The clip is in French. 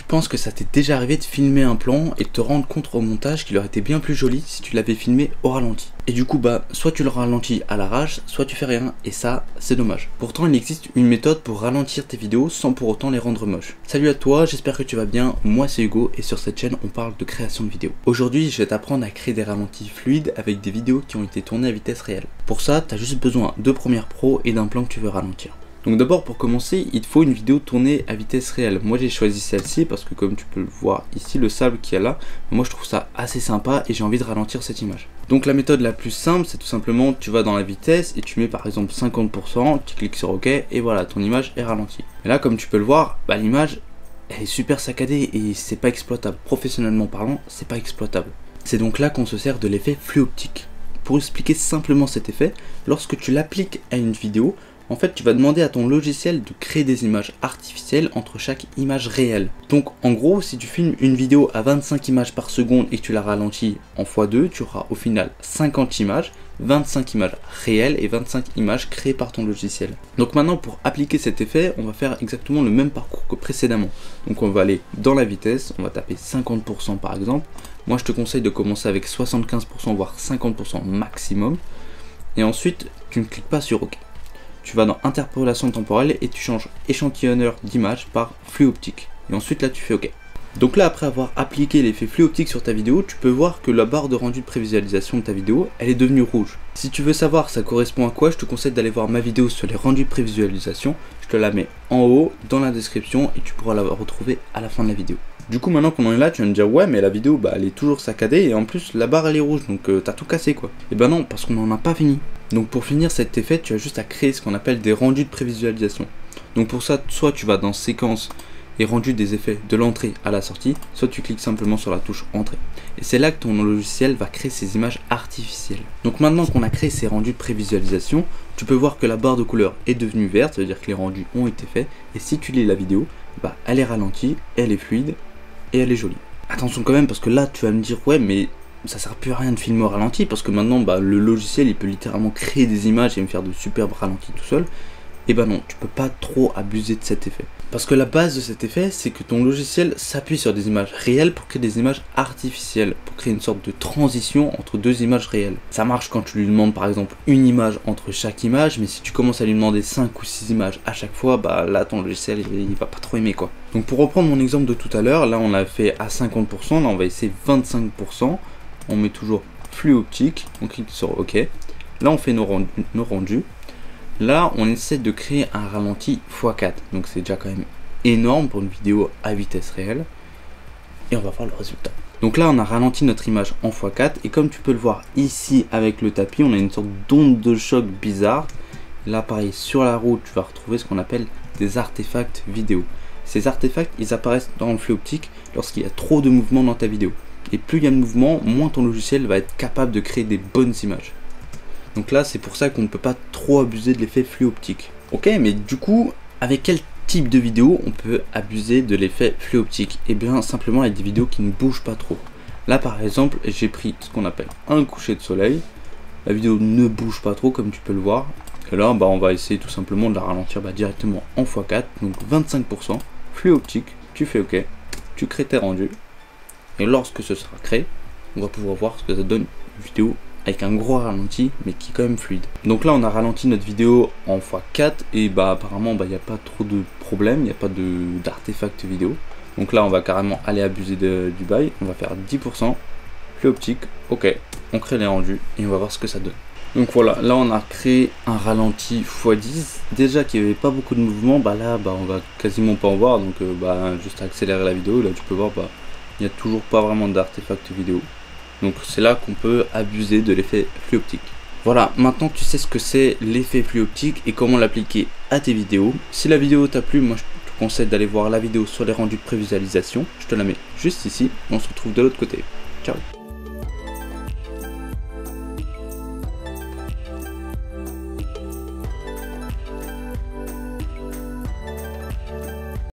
Je pense que ça t'est déjà arrivé de filmer un plan et de te rendre compte au montage qu'il aurait été bien plus joli si tu l'avais filmé au ralenti. Et du coup soit tu le ralentis à l'arrache, soit tu fais rien, et ça c'est dommage. Pourtant il existe une méthode pour ralentir tes vidéos sans pour autant les rendre moches. Salut à toi, j'espère que tu vas bien, moi c'est Hugo et sur cette chaîne on parle de création de vidéos. Aujourd'hui je vais t'apprendre à créer des ralentis fluides avec des vidéos qui ont été tournées à vitesse réelle. Pour ça t'as juste besoin de Premiere Pro et d'un plan que tu veux ralentir. Donc d'abord pour commencer, il te faut une vidéo tournée à vitesse réelle. Moi j'ai choisi celle-ci parce que comme tu peux le voir ici, le sable qu'il y a là, moi je trouve ça assez sympa et j'ai envie de ralentir cette image. Donc la méthode la plus simple, c'est tout simplement tu vas dans la vitesse et tu mets par exemple 50%, tu cliques sur OK et voilà, ton image est ralentie. Et là comme tu peux le voir, l'image elle est super saccadée et c'est pas exploitable. Professionnellement parlant, c'est pas exploitable. C'est donc là qu'on se sert de l'effet flux optique. Pour expliquer simplement cet effet, lorsque tu l'appliques à une vidéo, en fait, tu vas demander à ton logiciel de créer des images artificielles entre chaque image réelle. Donc, en gros, si tu filmes une vidéo à 25 images par seconde et que tu la ralentis en x2, tu auras au final 50 images, 25 images réelles et 25 images créées par ton logiciel. Donc maintenant, pour appliquer cet effet, on va faire exactement le même parcours que précédemment. Donc on va aller dans la vitesse, on va taper 50% par exemple. Moi, je te conseille de commencer avec 75% voire 50% maximum. Et ensuite, tu ne cliques pas sur OK. Tu vas dans interpolation temporelle et tu changes échantillonneur d'image par flux optique. Et ensuite là tu fais OK. Donc là après avoir appliqué l'effet flux optique sur ta vidéo, tu peux voir que la barre de rendu de prévisualisation de ta vidéo, elle est devenue rouge. Si tu veux savoir ça correspond à quoi, je te conseille d'aller voir ma vidéo sur les rendus de prévisualisation. Je te la mets en haut dans la description et tu pourras la retrouver à la fin de la vidéo. Du coup maintenant qu'on en est là, tu vas me dire ouais mais la vidéo elle est toujours saccadée et en plus la barre elle est rouge donc t'as tout cassé quoi. Et non, parce qu'on n'en a pas fini. Donc pour finir cet effet, tu as juste à créer ce qu'on appelle des rendus de prévisualisation. Donc pour ça, soit tu vas dans séquence et rendu des effets de l'entrée à la sortie, soit tu cliques simplement sur la touche entrée. Et c'est là que ton logiciel va créer ces images artificielles. Donc maintenant qu'on a créé ces rendus de prévisualisation, tu peux voir que la barre de couleur est devenue verte, ça veut dire que les rendus ont été faits. Et si tu lis la vidéo, elle est ralentie, elle est fluide et elle est jolie. Attention quand même parce que là tu vas me dire ouais mais ça sert plus à rien de filmer au ralenti parce que maintenant le logiciel il peut littéralement créer des images et me faire de superbes ralentis tout seul. Et non, tu peux pas trop abuser de cet effet. Parce que la base de cet effet, c'est que ton logiciel s'appuie sur des images réelles pour créer des images artificielles, pour créer une sorte de transition entre deux images réelles. Ça marche quand tu lui demandes par exemple une image entre chaque image, mais si tu commences à lui demander 5 ou 6 images à chaque fois, là ton logiciel il va pas trop aimer quoi. Donc pour reprendre mon exemple de tout à l'heure, là on l'a fait à 50%, là on va essayer 25%, on met toujours flux optique, on clique sur OK, là on fait nos rendus. Là, on essaie de créer un ralenti x4, donc c'est déjà quand même énorme pour une vidéo à vitesse réelle. Et on va voir le résultat. Donc là, on a ralenti notre image en x4, et comme tu peux le voir ici avec le tapis, on a une sorte d'onde de choc bizarre. Là, pareil, sur la route, tu vas retrouver ce qu'on appelle des artefacts vidéo. Ces artefacts, ils apparaissent dans le flux optique lorsqu'il y a trop de mouvement dans ta vidéo. Et plus il y a de mouvement, moins ton logiciel va être capable de créer des bonnes images. Donc là, c'est pour ça qu'on ne peut pas trop abuser de l'effet flux optique. Ok, mais du coup, avec quel type de vidéo on peut abuser de l'effet flux optique? Et bien, simplement avec des vidéos qui ne bougent pas trop. Là, par exemple, j'ai pris ce qu'on appelle un coucher de soleil. La vidéo ne bouge pas trop, comme tu peux le voir. Et là, on va essayer tout simplement de la ralentir directement en x4. Donc 25%, flux optique, tu fais OK, tu crées tes rendus. Et lorsque ce sera créé, on va pouvoir voir ce que ça donne une vidéo avec un gros ralenti mais qui est quand même fluide. Donc là on a ralenti notre vidéo en x4 et apparemment il n'y a pas trop de problème, il n'y a pas d'artefact vidéo. Donc là on va carrément aller abuser du bail, on va faire 10%, flux optique, OK, on crée les rendus et on va voir ce que ça donne. Donc voilà, là on a créé un ralenti x10, déjà qu'il n'y avait pas beaucoup de mouvement, là on va quasiment pas en voir, donc juste accélérer la vidéo, là tu peux voir il n'y a toujours pas vraiment d'artefact vidéo. Donc c'est là qu'on peut abuser de l'effet flux optique. Voilà, maintenant tu sais ce que c'est l'effet flux optique et comment l'appliquer à tes vidéos. Si la vidéo t'a plu, moi je te conseille d'aller voir la vidéo sur les rendus de prévisualisation. Je te la mets juste ici, on se retrouve de l'autre côté. Ciao.